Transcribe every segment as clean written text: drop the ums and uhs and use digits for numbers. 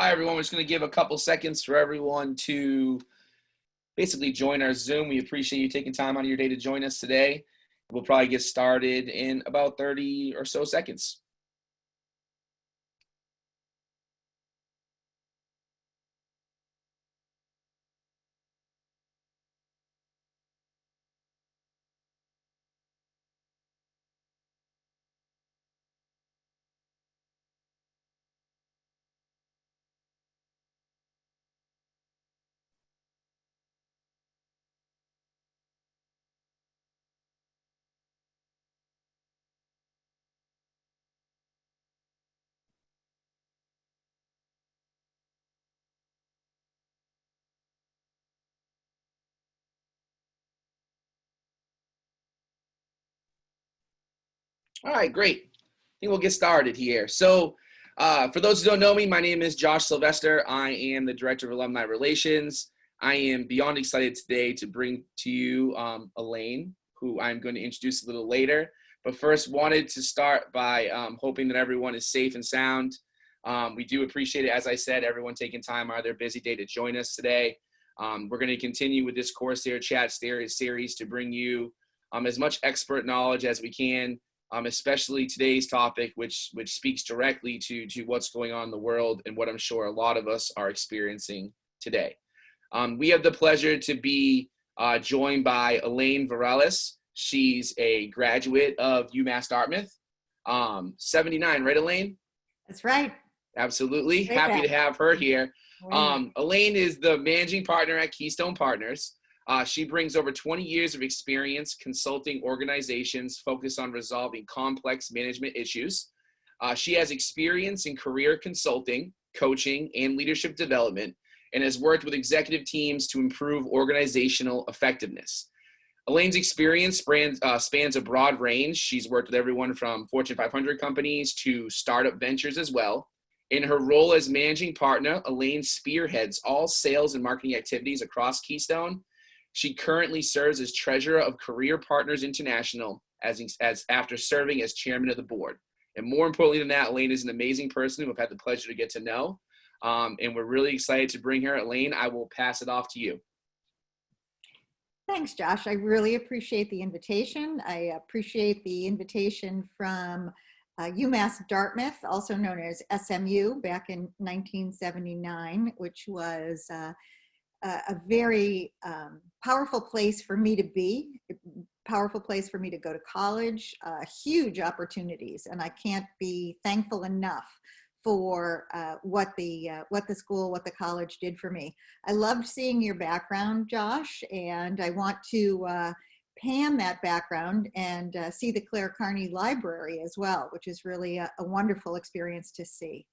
Hi, everyone. We're just going to give a couple seconds for everyone to basically join our Zoom. We appreciate you taking time out of your day to join us today. We'll probably get started in about 30 or so seconds. All right, great. I think we'll get started here. So for those who don't know me, my name is Josh Sylvester. I am the Director of Alumni Relations. I am beyond excited today to bring to you Elaine, who I'm going to introduce a little later. But first, wanted to start by hoping that everyone is safe and sound. We do appreciate it, as I said, everyone taking time out of their busy day to join us today. We're going to continue with this Corsair Chats series to bring you as much expert knowledge as we can, especially today's topic, which speaks directly to what's going on in the world and what I'm sure a lot of us are experiencing today. We have the pleasure to be joined by Elaine Varelas. She's a graduate of UMass Dartmouth. 79, right, Elaine? That's right. Absolutely. Happy to have her here. Elaine is the managing partner at Keystone Partners. She brings over 20 years of experience consulting organizations focused on resolving complex management issues. She has experience in career consulting, coaching, and leadership development, and has worked with executive teams to improve organizational effectiveness. Elaine's experience spans a broad range. She's worked with everyone from Fortune 500 companies to startup ventures as well. In her role as managing partner, Elaine spearheads all sales and marketing activities across Keystone. She currently serves as treasurer of Career Partners International as after serving as chairman of the board. And more importantly than that, Elaine is an amazing person who I've had the pleasure to get to know. And we're really excited to bring her. Elaine, I will pass it off to you. Thanks, Josh. I really appreciate the invitation. I appreciate the invitation from UMass Dartmouth, also known as SMU, back in 1979, which was a very powerful place for me to be, powerful place for me to go to college, huge opportunities, and I can't be thankful enough for what the school, what the college did for me. I loved seeing your background, Josh, and I want to pan that background and see the Clare Carney Library as well, which is really a wonderful experience to see.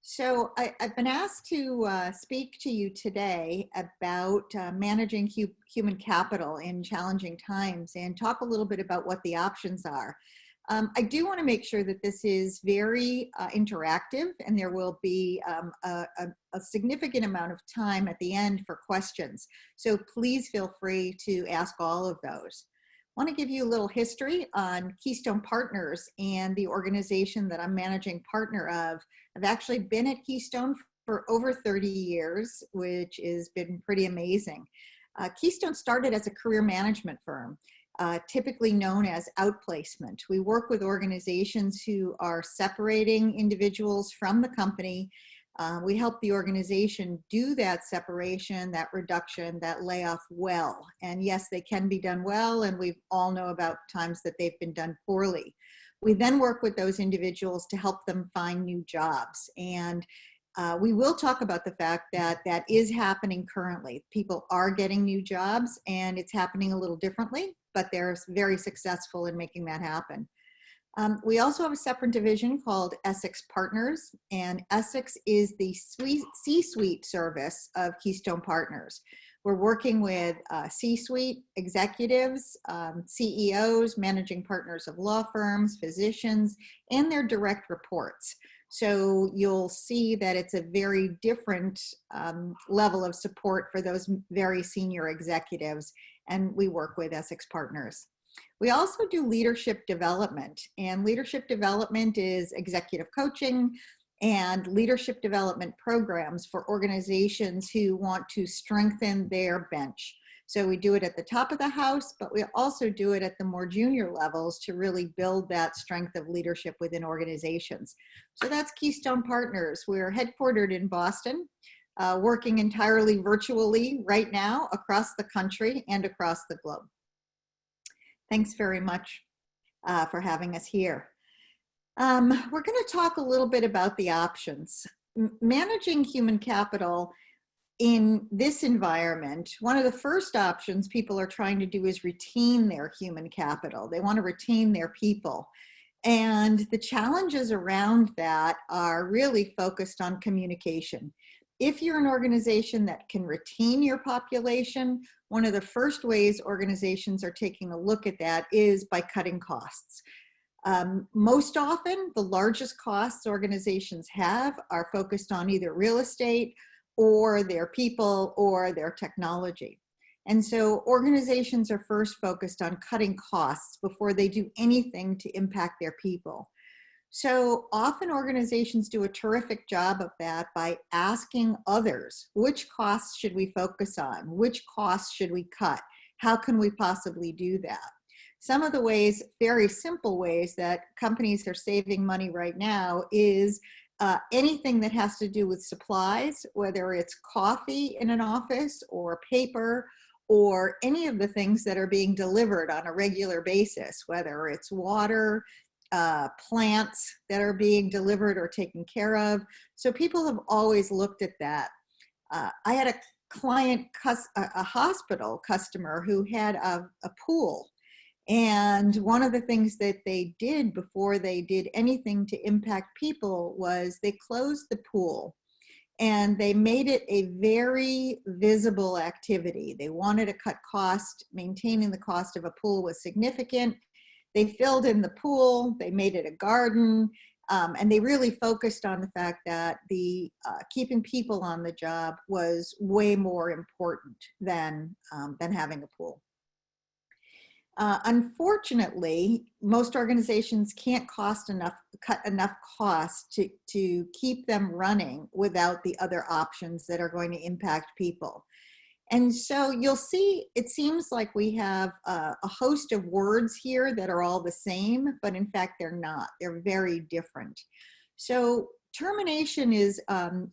So I've been asked to speak to you today about managing human capital in challenging times and talk a little bit about what the options are. I do want to make sure that this is very interactive, and there will be a significant amount of time at the end for questions. So please feel free to ask all of those. I want to give you a little history on Keystone Partners and the organization that I'm managing partner of. I've actually been at Keystone for over 30 years, which has been pretty amazing. Keystone started as a career management firm, typically known as outplacement. We work with organizations who are separating individuals from the company. We help the organization do that separation, that reduction, that layoff well. And yes, they can be done well, and we all know about times that they've been done poorly. We then work with those individuals to help them find new jobs. And we will talk about the fact that that is happening currently. People are getting new jobs, and it's happening a little differently, but they're very successful in making that happen. We also have a separate division called Essex Partners, and Essex is the C-suite service of Keystone Partners. We're working with C-suite executives, CEOs, managing partners of law firms, physicians, and their direct reports. So you'll see that it's a very different level of support for those very senior executives, and we work with Essex Partners. We also do leadership development, and leadership development is executive coaching, and leadership development programs for organizations who want to strengthen their bench. So we do it at the top of the house, but we also do it at the more junior levels to really build that strength of leadership within organizations. So that's Keystone Partners. We're headquartered in Boston, working entirely virtually right now across the country and across the globe. Thanks very much for having us here. We're going to talk a little bit about the options. Managing human capital in this environment, one of the first options people are trying to do is retain their human capital. They want to retain their people. And the challenges around that are really focused on communication. If you're an organization that can retain your population, one of the first ways organizations are taking a look at that is by cutting costs. Most often, the largest costs organizations have are focused on either real estate or their people or their technology. And so organizations are first focused on cutting costs before they do anything to impact their people. So often organizations do a terrific job of that by asking others, which costs should we focus on? Which costs should we cut? How can we possibly do that? Some of the ways, very simple ways that companies are saving money right now is anything that has to do with supplies, whether it's coffee in an office or paper, or any of the things that are being delivered on a regular basis, whether it's water, plants that are being delivered or taken care of. So people have always looked at that. I had a client, a hospital customer who had a pool. And one of the things that they did before they did anything to impact people was they closed the pool and they made it a very visible activity. They wanted to cut cost. Maintaining the cost of a pool was significant. They filled in the pool, they made it a garden, and they really focused on the fact that the keeping people on the job was way more important than having a pool. Unfortunately, most organizations can't cut enough costs to keep them running without the other options that are going to impact people. And so you'll see, it seems like we have a host of words here that are all the same, but in fact, they're not. They're very different. So termination is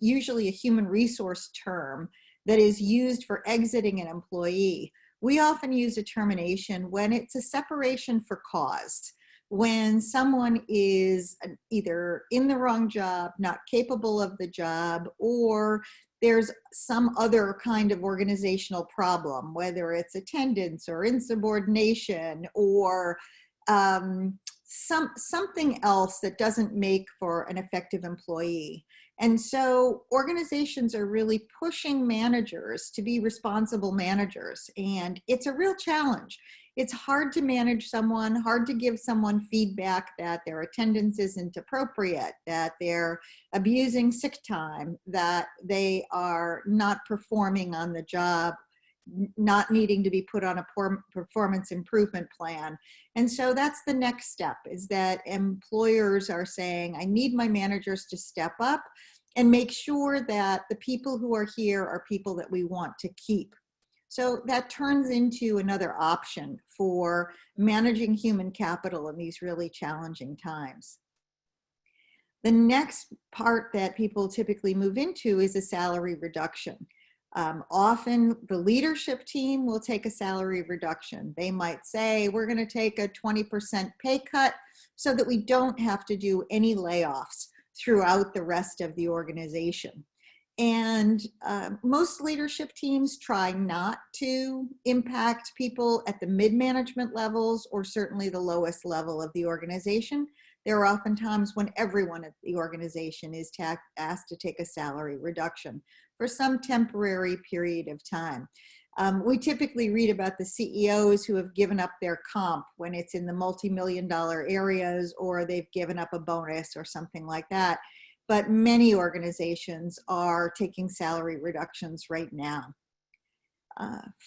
usually a human resource term that is used for exiting an employee. We often use a termination when it's a separation for cause, when someone is either in the wrong job, not capable of the job, or there's some other kind of organizational problem, whether it's attendance or insubordination or something else that doesn't make for an effective employee. And so organizations are really pushing managers to be responsible managers. And it's a real challenge. It's hard to manage someone, hard to give someone feedback that their attendance isn't appropriate, that they're abusing sick time, that they are not performing on the job, not needing to be put on a performance improvement plan. And so that's the next step, is that employers are saying, I need my managers to step up and make sure that the people who are here are people that we want to keep. So that turns into another option for managing human capital in these really challenging times. The next part that people typically move into is a salary reduction. Often the leadership team will take a salary reduction. They might say, we're going to take a 20% pay cut so that we don't have to do any layoffs throughout the rest of the organization. And most leadership teams try not to impact people at the mid-management levels or certainly the lowest level of the organization. There are often times when everyone at the organization is asked to take a salary reduction for some temporary period of time. We typically read about the CEOs who have given up their comp when it's in the multi-million-dollar areas, or they've given up a bonus or something like that. But many organizations are taking salary reductions right now.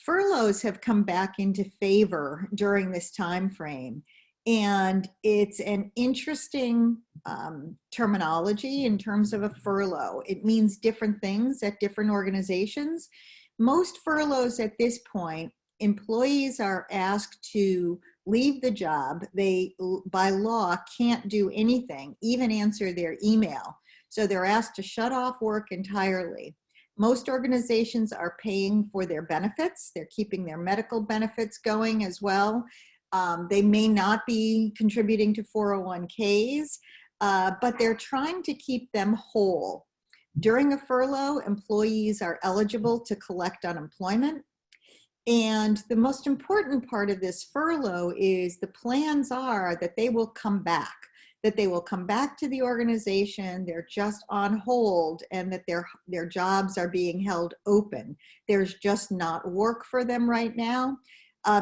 Furloughs have come back into favor during this time frame. And it's an interesting terminology in terms of a furlough. It means different things at different organizations. Most furloughs at this point, employees are asked to leave the job. They, by law, can't do anything, even answer their email. So they're asked to shut off work entirely. Most organizations are paying for their benefits. They're keeping their medical benefits going as well. They may not be contributing to 401ks, but they're trying to keep them whole. During a furlough, employees are eligible to collect unemployment. And the most important part of this furlough is the plans are that they will come back, that they will come back to the organization. They're just on hold, and that their jobs are being held open. There's just not work for them right now.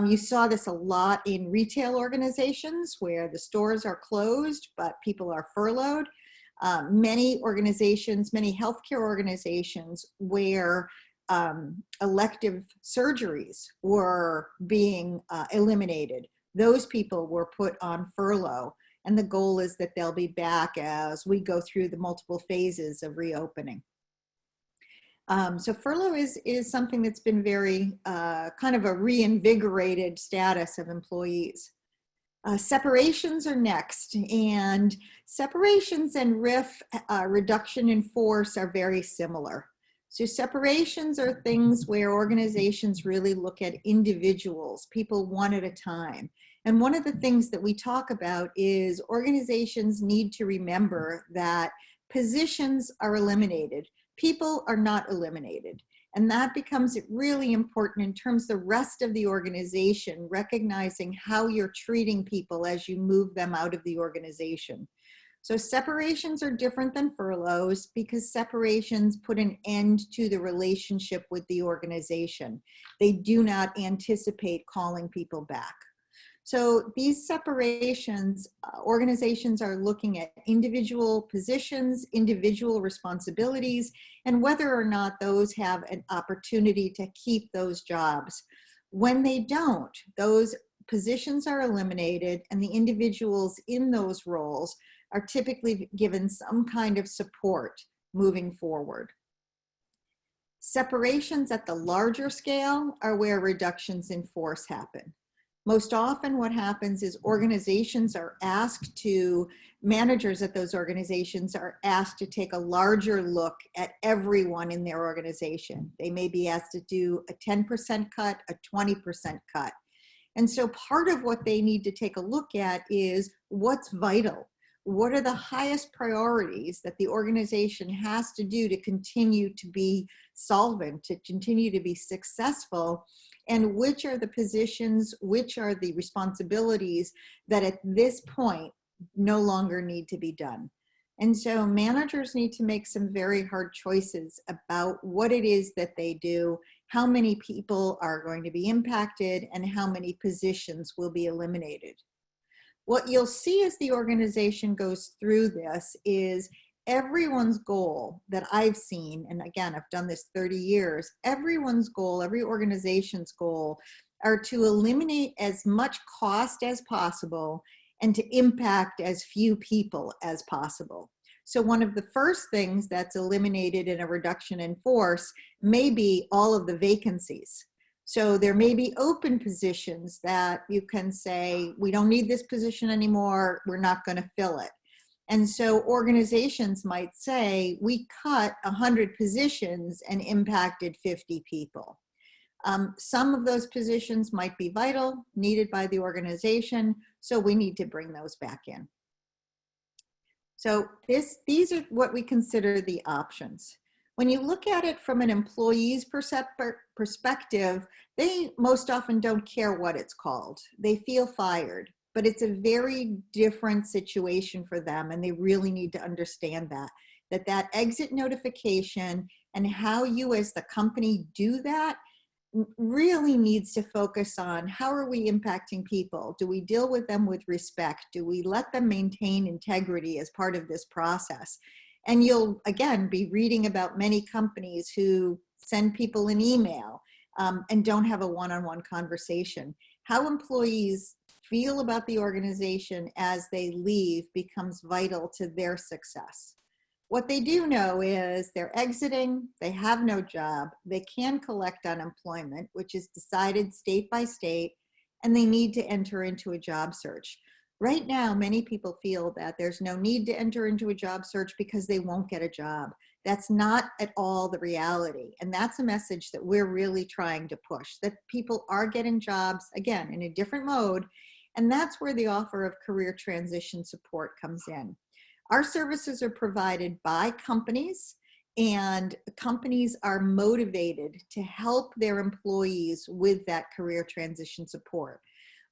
You saw this a lot in retail organizations where the stores are closed, but people are furloughed. Many organizations, many healthcare organizations where elective surgeries were being eliminated, those people were put on furlough. And the goal is that they'll be back as we go through the multiple phases of reopening. So furlough is something that's been very kind of a reinvigorated status of employees. Separations are next, and separations and RIF, reduction in force, are very similar. So separations are things where organizations really look at individuals, people one at a time. And one of the things that we talk about is organizations need to remember that positions are eliminated. People are not eliminated. And that becomes really important in terms of the rest of the organization, recognizing how you're treating people as you move them out of the organization. So separations are different than furloughs because separations put an end to the relationship with the organization. They do not anticipate calling people back. So these separations, organizations are looking at individual positions, individual responsibilities, and whether or not those have an opportunity to keep those jobs. When they don't, those positions are eliminated, and the individuals in those roles are typically given some kind of support moving forward. Separations at the larger scale are where reductions in force happen. Most often what happens is organizations are asked to, managers at those organizations are asked to take a larger look at everyone in their organization. They may be asked to do a 10% cut, a 20% cut. And so part of what they need to take a look at is what's vital. What are the highest priorities that the organization has to do to continue to be solvent, to continue to be successful? And which are the positions, which are the responsibilities that at this point no longer need to be done? And so managers need to make some very hard choices about what it is that they do, how many people are going to be impacted, and how many positions will be eliminated. What you'll see as the organization goes through this is everyone's goal that I've seen, and again, I've done this 30 years, everyone's goal, every organization's goal are to eliminate as much cost as possible and to impact as few people as possible. So one of the first things that's eliminated in a reduction in force may be all of the vacancies. So there may be open positions that you can say, we don't need this position anymore, we're not going to fill it. And so organizations might say, we cut 100 positions and impacted 50 people. Some of those positions might be vital, needed by the organization, so we need to bring those back in. So these are what we consider the options. When you look at it from an employee's perspective, they most often don't care what it's called. They feel fired, but it's a very different situation for them, and they really need to understand that exit notification and how you as the company do that really needs to focus on how are we impacting people? Do we deal with them with respect? Do we let them maintain integrity as part of this process? And you'll, again, be reading about many companies who send people an email and don't have a one-on-one conversation. How employees feel about the organization as they leave becomes vital to their success. What they do know is they're exiting, they have no job, they can collect unemployment, which is decided state by state, and they need to enter into a job search. Right now, many people feel that there's no need to enter into a job search because they won't get a job. That's not at all the reality. And that's a message that we're really trying to push, that people are getting jobs, again, in a different mode. And that's where the offer of career transition support comes in. Our services are provided by companies, and companies are motivated to help their employees with that career transition support,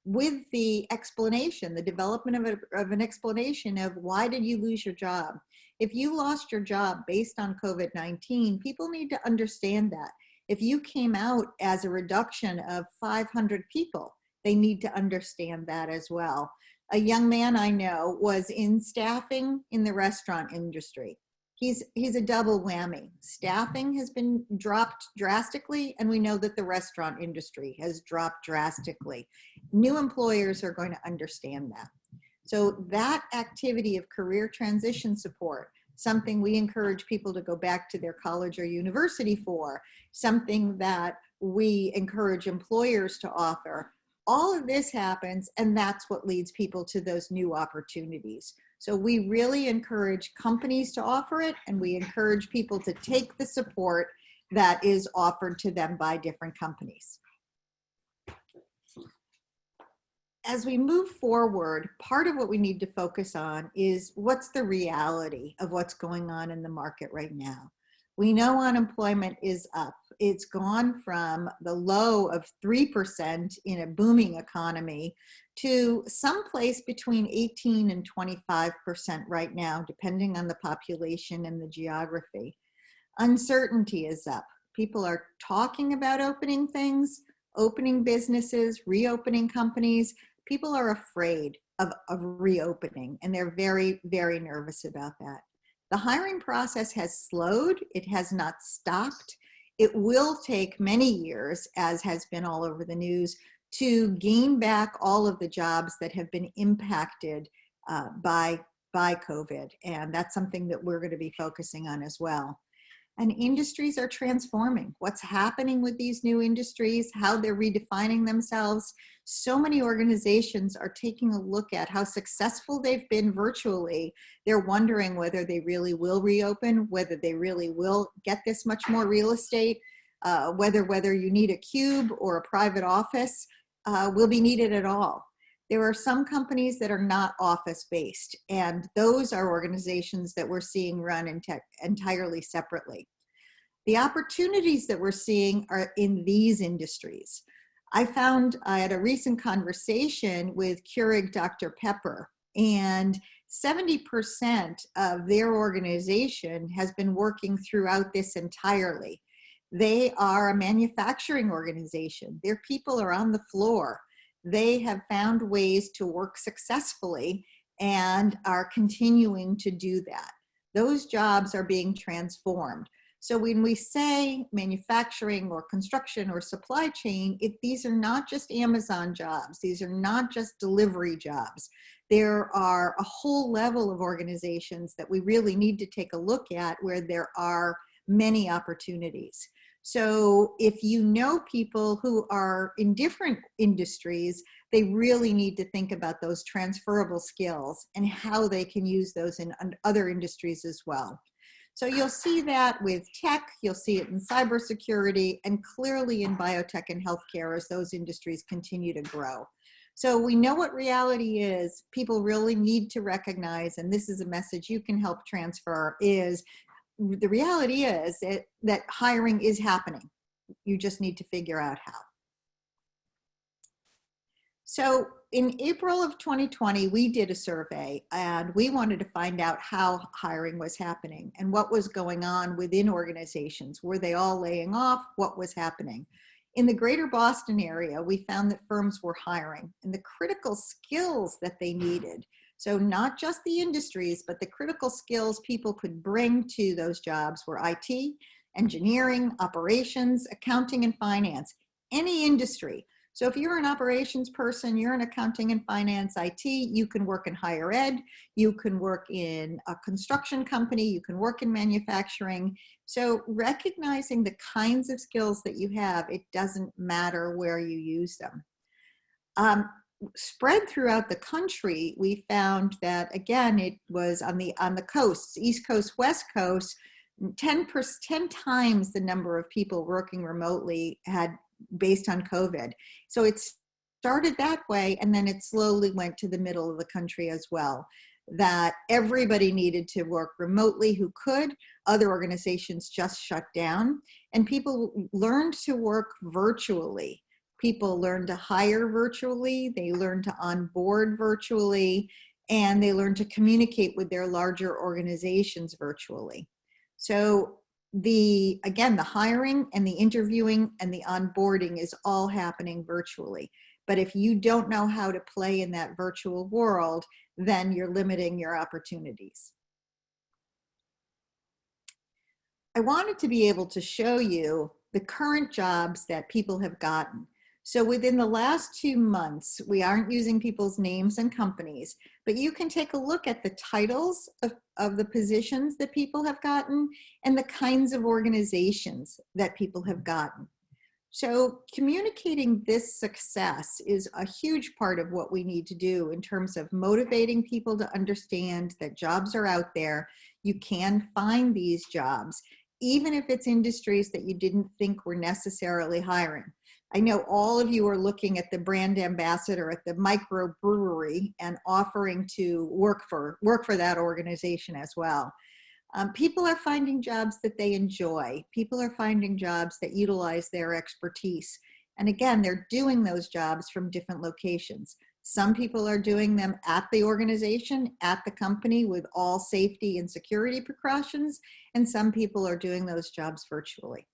with the explanation, the development of an explanation of why did you lose your job. If you lost your job based on COVID-19, people need to understand that. If you came out as a reduction of 500 people, they need to understand that as well. A young man I know was in staffing in the restaurant industry. He's a double whammy. Staffing has been dropped drastically, and we know that the restaurant industry has dropped drastically. New employers are going to understand that. So that activity of career transition support, something we encourage people to go back to their college or university for, something that we encourage employers to offer, all of this happens, and that's what leads people to those new opportunities. So we really encourage companies to offer it, and we encourage people to take the support that is offered to them by different companies. As we move forward, part of what we need to focus on is what's the reality of what's going on in the market right now. We know unemployment is up. It's gone from the low of 3% in a booming economy to someplace between 18 and 25% right now, depending on the population and the geography. Uncertainty is up. People are talking about opening things, opening businesses, reopening companies. People are afraid of reopening, and they're very, very nervous about that. The hiring process has slowed. It has not stopped. It will take many years, as has been all over the news, to gain back all of the jobs that have been impacted by COVID. And that's something that we're going to be focusing on as well. And industries are transforming. What's happening with these new industries, how they're redefining themselves. So many organizations are taking a look at how successful they've been virtually. They're wondering whether they really will reopen, whether they really will get this much more real estate, whether you need a cube or a private office will be needed at all. There are some companies that are not office-based, and those are organizations that we're seeing run entirely separately. The opportunities that we're seeing are in these industries. I had a recent conversation with Keurig Dr. Pepper, and 70% of their organization has been working throughout this entirely. They are a manufacturing organization. Their people are on the floor. They have found ways to work successfully and are continuing to do that. Those jobs are being transformed. So when we say manufacturing or construction or supply chain, these are not just Amazon jobs. These are not just delivery jobs. There are a whole level of organizations that we really need to take a look at where there are many opportunities. So if you know people who are in different industries, they really need to think about those transferable skills and how they can use those in other industries as well. So you'll see that with tech, you'll see it in cybersecurity, and clearly in biotech and healthcare as those industries continue to grow. So we know what reality is. People really need to recognize, and this is a message you can help transfer, is the reality is that hiring is happening. You just need to figure out how. So in April of 2020, we did a survey, and we wanted to find out how hiring was happening and what was going on within organizations. Were they all laying off? What was happening? In the greater Boston area, we found that firms were hiring, and the critical skills that they needed. So not just the industries, but the critical skills people could bring to those jobs were IT, engineering, operations, accounting, and finance, any industry. So if you're an operations person, you're in accounting and finance, IT, you can work in higher ed, you can work in a construction company, you can work in manufacturing. So recognizing the kinds of skills that you have, it doesn't matter where you use them. Spread throughout the country, we found that, again, it was on the coasts, East Coast, West Coast, 10 times the number of people working remotely had based on COVID. So it started that way, and then it slowly went to the middle of the country as well, that everybody needed to work remotely who could. Other organizations just shut down, and people learned to work virtually. People learned to hire virtually, they learned to onboard virtually, and they learned to communicate with their larger organizations virtually. So the hiring and the interviewing and the onboarding is all happening virtually. But if you don't know how to play in that virtual world, then you're limiting your opportunities. I wanted to be able to show you the current jobs that people have gotten. So within the last 2 months, we aren't using people's names and companies, but you can take a look at the titles of the positions that people have gotten and the kinds of organizations that people have gotten. So communicating this success is a huge part of what we need to do in terms of motivating people to understand that jobs are out there. You can find these jobs, even if it's industries that you didn't think were necessarily hiring. I know all of you are looking at the brand ambassador at the microbrewery and offering to work for that organization as well. People are finding jobs that they enjoy. People are finding jobs that utilize their expertise. And again, they're doing those jobs from different locations. Some people are doing them at the organization, at the company with all safety and security precautions, and some people are doing those jobs virtually.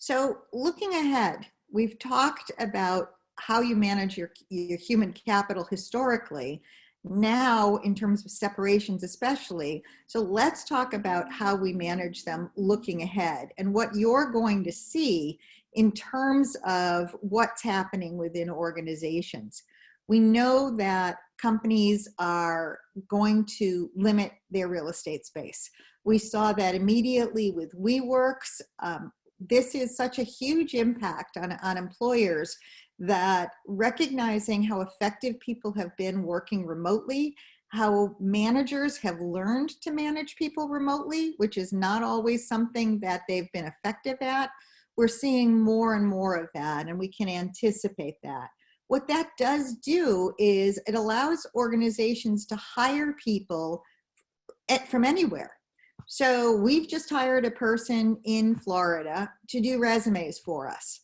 So looking ahead, we've talked about how you manage your human capital historically, now in terms of separations especially. So let's talk about how we manage them looking ahead and what you're going to see in terms of what's happening within organizations. We know that companies are going to limit their real estate space. We saw that immediately with WeWorks. This is such a huge impact on employers, that recognizing how effective people have been working remotely, how managers have learned to manage people remotely, which is not always something that they've been effective at. We're seeing more and more of that, and we can anticipate that. What that does do is it allows organizations to hire people from anywhere. So we've just hired a person in Florida to do resumes for us.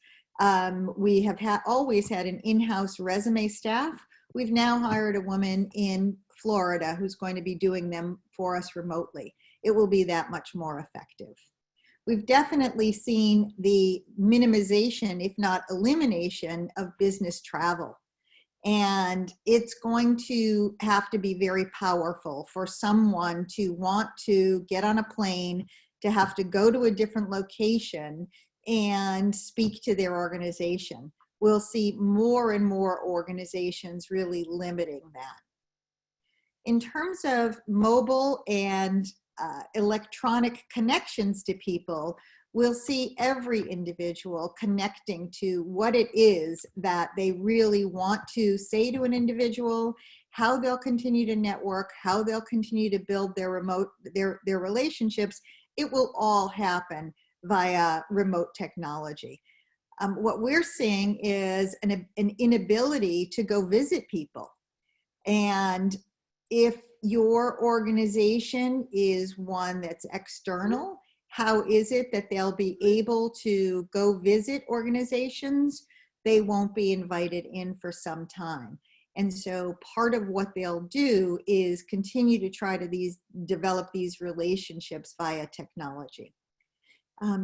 We have always had an in-house resume staff. We've now hired a woman in Florida who's going to be doing them for us remotely. It will be that much more effective. We've definitely seen the minimization, if not elimination, of business travel. And it's going to have to be very powerful for someone to want to get on a plane, to have to go to a different location and speak to their organization. We'll see more and more organizations really limiting that. In terms of mobile and electronic connections to people, we'll see every individual connecting to what it is that they really want to say to an individual, how they'll continue to network, how they'll continue to build their relationships. It will all happen via remote technology. What we're seeing is an inability to go visit people. And if your organization is one that's external, how is it that they'll be able to go visit organizations? They won't be invited in for some time. And so part of what they'll do is continue to try to develop these relationships via technology.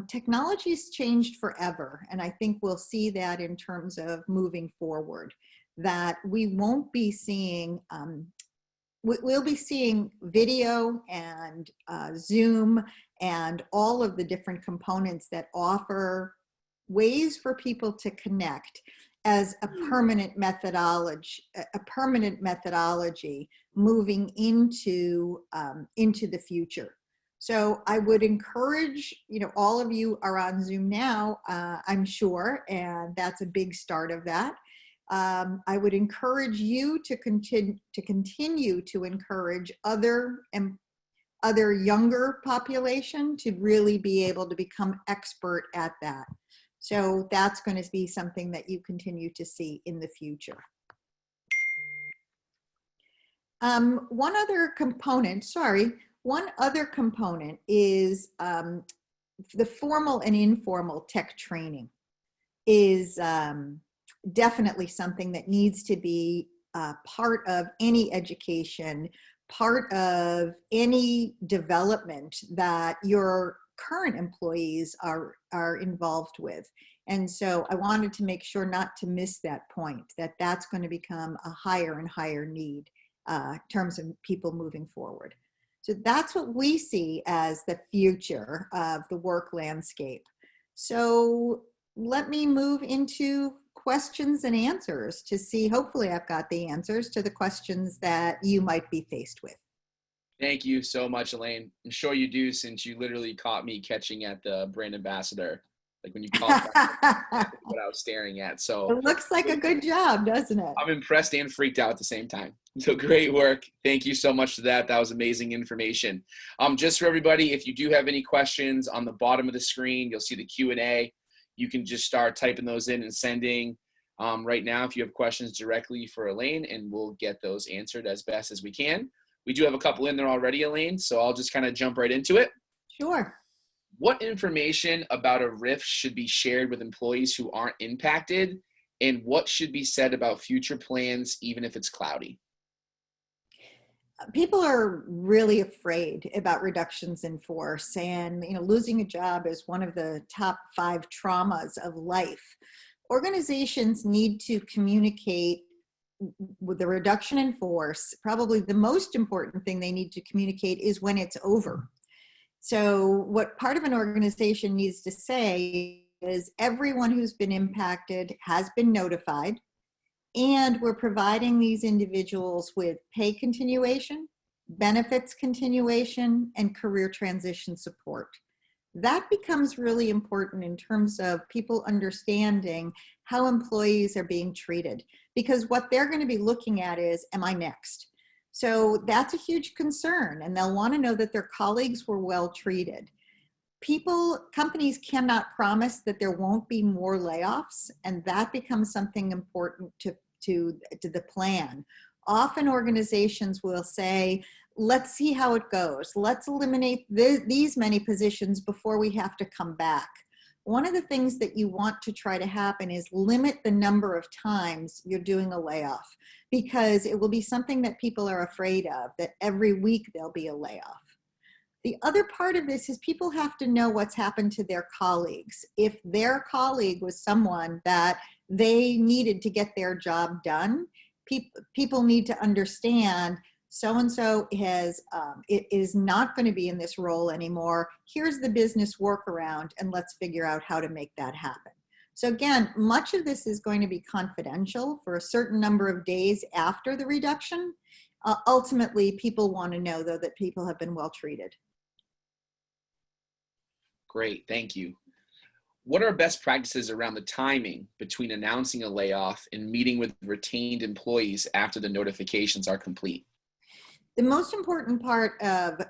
Technology's changed forever, and I think we'll see that in terms of moving forward, that we won't be seeing, we'll be seeing video and Zoom and all of the different components that offer ways for people to connect as a permanent methodology moving into the future. So I would encourage, all of you are on Zoom now, I'm sure, and that's a big start of that. I would encourage you to continue to encourage other younger population to really be able to become expert at that. So that's going to be something that you continue to see in the future. One other component is the formal and informal tech training is definitely something that needs to be part of any education, part of any development that your current employees are involved with. And so I wanted to make sure not to miss that point, that that's going to become a higher and higher need in terms of people moving forward. So that's what we see as the future of the work landscape. So let me move into questions and answers to see, hopefully I've got the answers to the questions that you might be faced with. Thank you so much, Elaine. I'm sure you do, since you literally caught me catching at the brand ambassador, like when you called what I was staring at. So it looks like a good job, doesn't it? I'm impressed and freaked out at the same time. So great work. Thank you so much for that. That was amazing information. Just for everybody, if you do have any questions, on the bottom of the screen, you'll see the Q&A. You can just start typing those in and sending right now if you have questions directly for Elaine, and we'll get those answered as best as we can. We do have a couple in there already, Elaine, so I'll just kind of jump right into it. Sure. What information about a RIF should be shared with employees who aren't impacted, and what should be said about future plans, even if it's cloudy? People are really afraid about reductions in force, and losing a job is one of the top 5 traumas of life. Organizations need to communicate with the reduction in force. Probably the most important thing they need to communicate is when it's over. So what part of an organization needs to say is everyone who's been impacted has been notified, and we're providing these individuals with pay continuation, benefits continuation, and career transition support. That becomes really important in terms of people understanding how employees are being treated, because what they're going to be looking at is, am I next? So that's a huge concern, and they'll want to know that their colleagues were well treated. Companies cannot promise that there won't be more layoffs, and that becomes something important to the plan. Often organizations will say, let's see how it goes. Let's eliminate these many positions before we have to come back. One of the things that you want to try to happen is limit the number of times you're doing a layoff, because it will be something that people are afraid of, that every week there'll be a layoff. The other part of this is people have to know what's happened to their colleagues. If their colleague was someone that they needed to get their job done, people need to understand so-and-so is not going to be in this role anymore. Here's the business workaround, and let's figure out how to make that happen. So again, much of this is going to be confidential for a certain number of days after the reduction. Ultimately, people want to know, though, that people have been well treated. Great, thank you. What are best practices around the timing between announcing a layoff and meeting with retained employees after the notifications are complete? The most important part of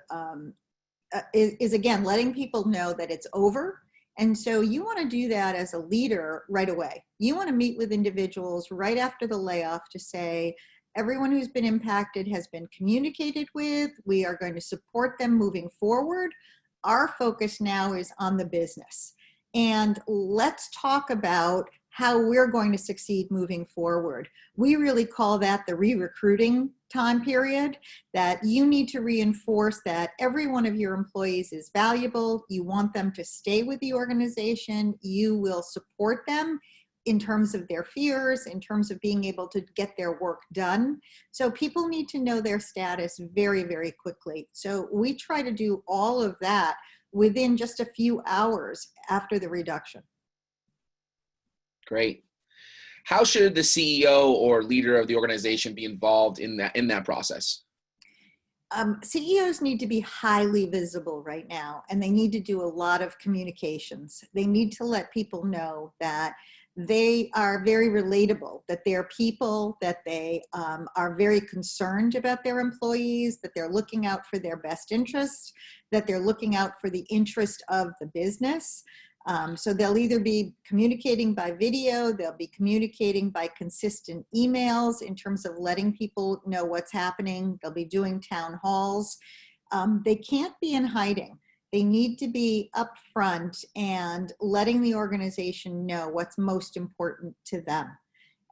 is again, letting people know that it's over. And so you want to do that as a leader right away. You want to meet with individuals right after the layoff to say, everyone who's been impacted has been communicated with. We are going to support them moving forward. Our focus now is on the business. And let's talk about how we're going to succeed moving forward. We really call that the re-recruiting time period, that you need to reinforce that every one of your employees is valuable. You want them to stay with the organization. You will support them in terms of their fears, in terms of being able to get their work done. So people need to know their status very, very quickly. So we try to do all of that within just a few hours after the reduction. Great. How should the CEO or leader of the organization be involved in that process? CEOs need to be highly visible right now, and they need to do a lot of communications. They need to let people know that they are very relatable, that they're people, that they are very concerned about their employees, that they're looking out for their best interests, that they're looking out for the interest of the business. So they'll either be communicating by video, they'll be communicating by consistent emails in terms of letting people know what's happening, they'll be doing town halls. They can't be in hiding. They need to be upfront and letting the organization know what's most important to them.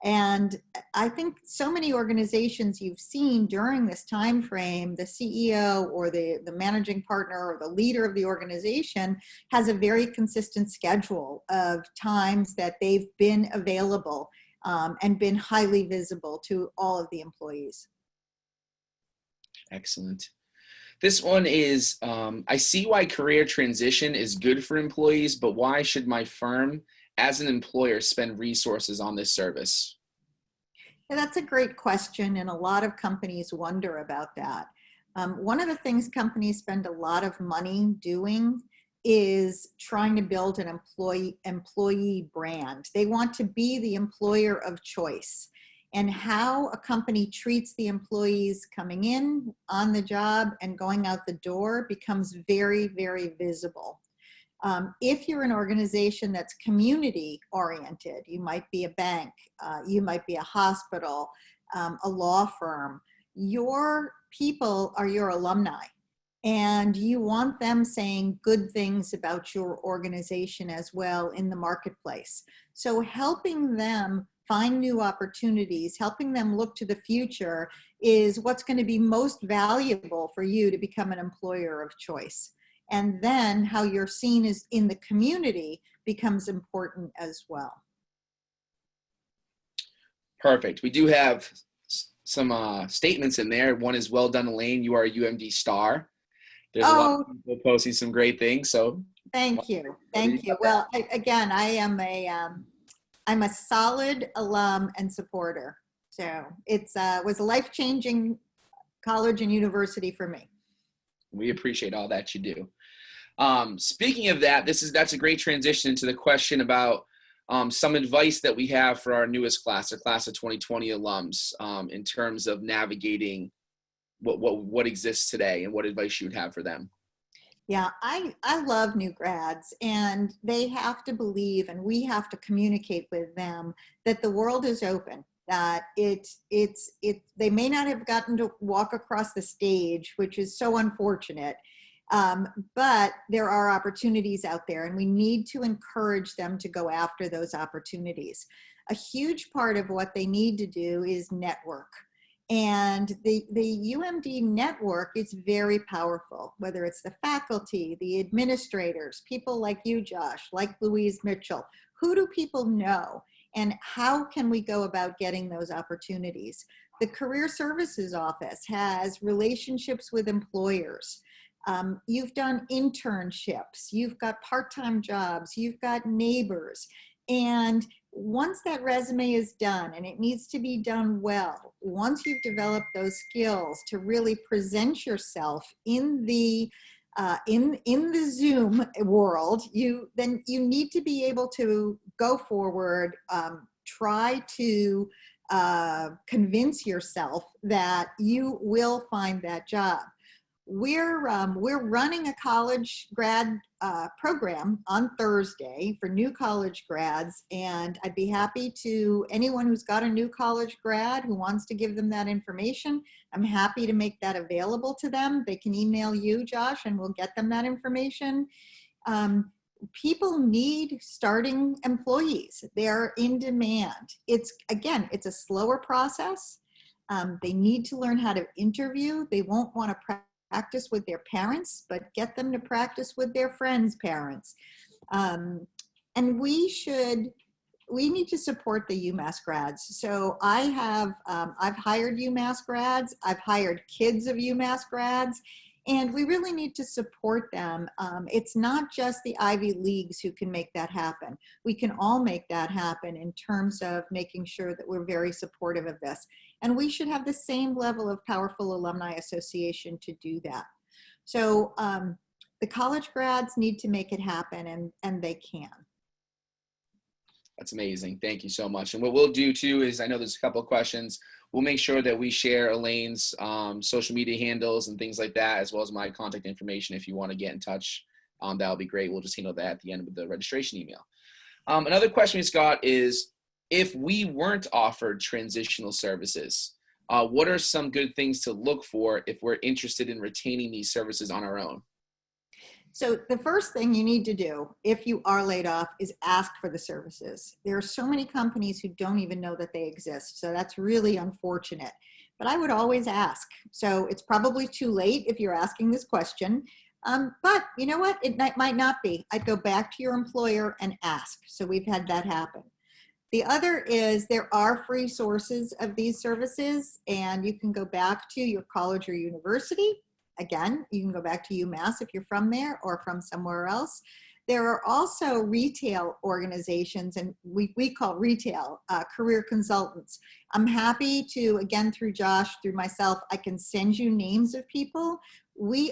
And I think so many organizations you've seen during this time frame, the CEO or the managing partner or the leader of the organization has a very consistent schedule of times that they've been available and been highly visible to all of the employees. Excellent. This one is, I see why career transition is good for employees, but why should my firm as an employer spend resources on this service? Yeah, that's a great question, and a lot of companies wonder about that. One of the things companies spend a lot of money doing is trying to build an employee brand. They want to be the employer of choice. And how a company treats the employees coming in on the job and going out the door becomes very, very visible. If you're an organization that's community oriented, you might be a bank, you might be a hospital, a law firm, your people are your alumni. And you want them saying good things about your organization as well in the marketplace. So helping them find new opportunities, helping them look to the future is what's going to be most valuable for you to become an employer of choice. And then how you're seen as in the community becomes important as well. Perfect. We do have some statements in there. One is, well done, Elaine. You are a UMD star. There's a lot of people posting some great things. So thank you. Thank you. Well, again, I'm a solid alum and supporter. So it's was a life-changing college and university for me. We appreciate all that you do. Speaking of that, that's a great transition into the question about some advice that we have for our newest class, the class of 2020 alums, in terms of navigating what exists today and what advice you would have for them. Yeah, I love new grads, and they have to believe, and we have to communicate with them that the world is open, that they may not have gotten to walk across the stage, which is so unfortunate, but there are opportunities out there, and we need to encourage them to go after those opportunities. A huge part of what they need to do is network. And the UMD network is very powerful, whether it's the faculty, the administrators, people like you, Josh, like Louise Mitchell. Who do people know? And how can we go about getting those opportunities? The Career Services Office has relationships with employers. You've done internships, you've got part-time jobs, you've got neighbors. And once that resume is done, and it needs to be done well, once you've developed those skills to really present yourself in the Zoom world, then you need to be able to go forward, try to convince yourself that you will find that job. We're running a college grad program on Thursday for new college grads, and I'd be happy to, anyone who's got a new college grad who wants to give them that information, I'm happy to make that available to them. They can email you, Josh, and we'll get them that information. People need starting employees. They're in demand. It's a slower process. They need to learn how to interview. They won't want to practice with their parents, but get them to practice with their friends' parents. And we need to support the UMass grads. So I've hired UMass grads. I've hired kids of UMass grads. And we really need to support them. It's not just the Ivy Leagues who can make that happen. We can all make that happen in terms of making sure that we're very supportive of this. And we should have the same level of powerful alumni association to do that. So the college grads need to make it happen, and they can. That's amazing. Thank you so much. And what we'll do too is, I know there's a couple of questions. We'll make sure that we share Elaine's social media handles and things like that, as well as my contact information. If you want to get in touch, that'll be great. We'll just handle that at the end of the registration email. Another question we got is, if we weren't offered transitional services, what are some good things to look for if we're interested in retaining these services on our own? So the first thing you need to do if you are laid off is ask for the services. There are so many companies who don't even know that they exist. So that's really unfortunate. But I would always ask. So it's probably too late if you're asking this question. But you know what? It might not be. I'd go back to your employer and ask. So we've had that happen. The other is there are free sources of these services, and you can go back to your college or university. Again, you can go back to UMass if you're from there or from somewhere else. There are also retail organizations, and we call retail career consultants. I'm happy to, again, through Josh, through myself, I can send you names of people.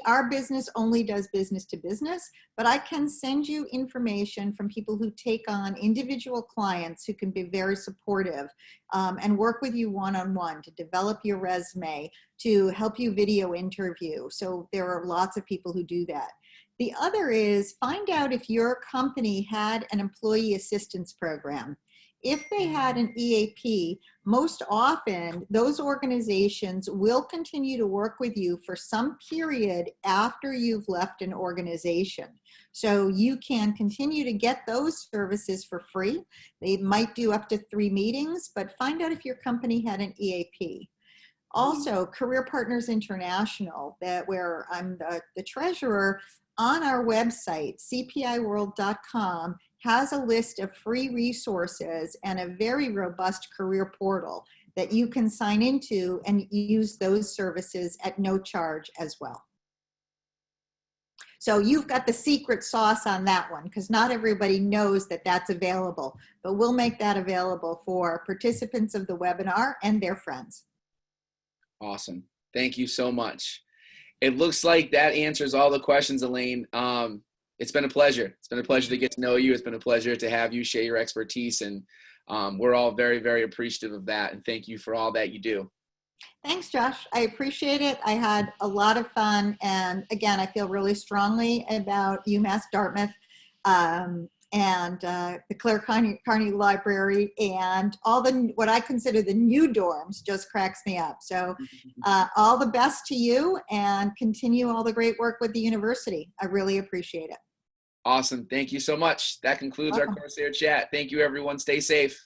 Our business only does business to business, but I can send you information from people who take on individual clients who can be very supportive and work with you one-on-one to develop your resume, to help you video interview. So there are lots of people who do that. The other is find out if your company had an employee assistance program. If they had an EAP, most often those organizations will continue to work with you for some period after you've left an organization. So you can continue to get those services for free. They might do up to 3 meetings, but find out if your company had an EAP. Also, Career Partners International, where I'm the treasurer, on our website, cpiworld.com, has a list of free resources and a very robust career portal that you can sign into and use those services at no charge as well. So you've got the secret sauce on that one, because not everybody knows that that's available, but we'll make that available for participants of the webinar and their friends. Awesome. Thank you so much. It looks like that answers all the questions, Elaine. It's been a pleasure. It's been a pleasure to get to know you. It's been a pleasure to have you share your expertise, and we're all very, very appreciative of that. And thank you for all that you do. Thanks, Josh. I appreciate it. I had a lot of fun. And again, I feel really strongly about UMass Dartmouth and the Clare Carnegie Library, and all what I consider the new dorms just cracks me up. So all the best to you, and continue all the great work with the university. I really appreciate it. Awesome. Thank you so much. That concludes our Corsair Chat. Thank you, everyone. Stay safe.